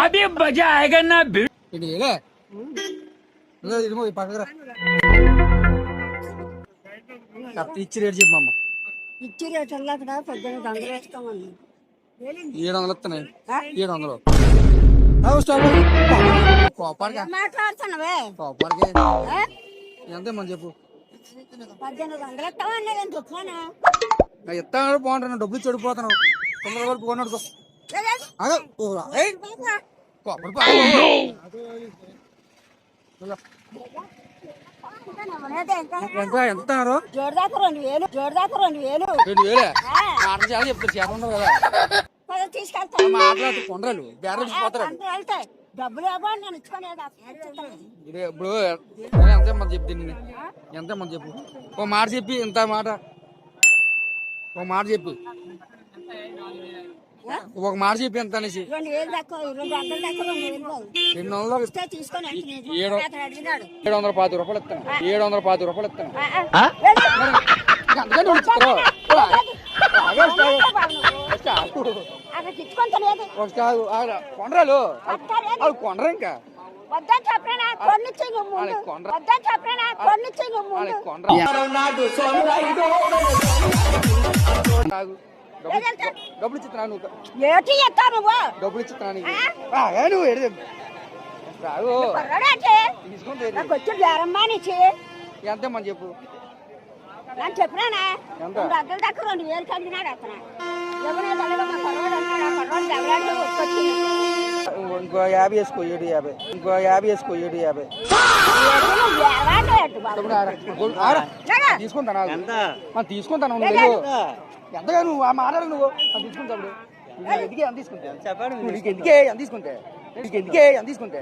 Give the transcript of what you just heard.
अभी मजा आएगा ना भिड़। ఇచ్చి రేటు చెప్పమ్మా. ఇచ్చి రేటు అక్కడ 1800 వేస్తామని 700 వస్తున్నాయి. 700 కోపానికి మాట్లాడుతున్నావే కోపానికి ఎంత మంది చెప్పు. 1800 ఇస్తామని నేను చెప్తాను. ఇస్తాను బాగుంటాను, డబ్బులు చెడిపోతాను. 900 వరకు కొన్నాడు. ఎంత జోడదాకా 2000 జోడదాకా 2000 2000 మాట చాలా చెప్తారు. చేత కదా తీసుకెళ్తాను. మాట్లాడుతూ కొండలు బేర పోతారు. వెళ్తాయి డబ్బులు ఇవ్వండి నేను ఇచ్చుకునేది. ఇప్పుడు ఎంత మంది చెప్పు దీన్ని, ఎంత మంది చెప్పు. ఓ మాట చెప్పి ఇంత మాట, ఒక మాట చెప్పు, ఒక మాట చెప్పి ఎంత అనేసి 2000 దాకా 200 దాకా 2000 200 ఇస్తే తీసుకొని 720 రూపాయలు ఇస్తాను. 720 రూపాయలు ఇస్తాను. కొండరాలు వాళ్ళు కొండరు ఇంకా వద్దని చెప్పినా కొన్నిచ్చి వద్దని చెప్పినా కొన్నిచ్చి డబ్బులు ఇచ్చినా నువ్వు, ఏటి ఎత్తావు నువ్వు డబ్బులు ఇచ్చినా నువ్వు రాదు తీసుకుంటే వచ్చి బేరమ్మానిచ్చి ఎంత మంది చెప్పు. నేను చెప్పినానా 200 దాకా 2000 కలిగినాడు అతను. ఇంకో 50 వేసుకో 750, ఇంకో 50 వేసుకో 750 తీసుకుంటాను. తీసుకుంటాను ఎంతగా నువ్వు ఆ మాట్లాడు. నువ్వు తీసుకుంటాడు. ఎందుకే ఎంత తీసుకుంటే చెప్పండి. నీకు ఎందుకే ఎంత తీసుకుంటే, నీకు ఎందుకే ఎంత తీసుకుంటే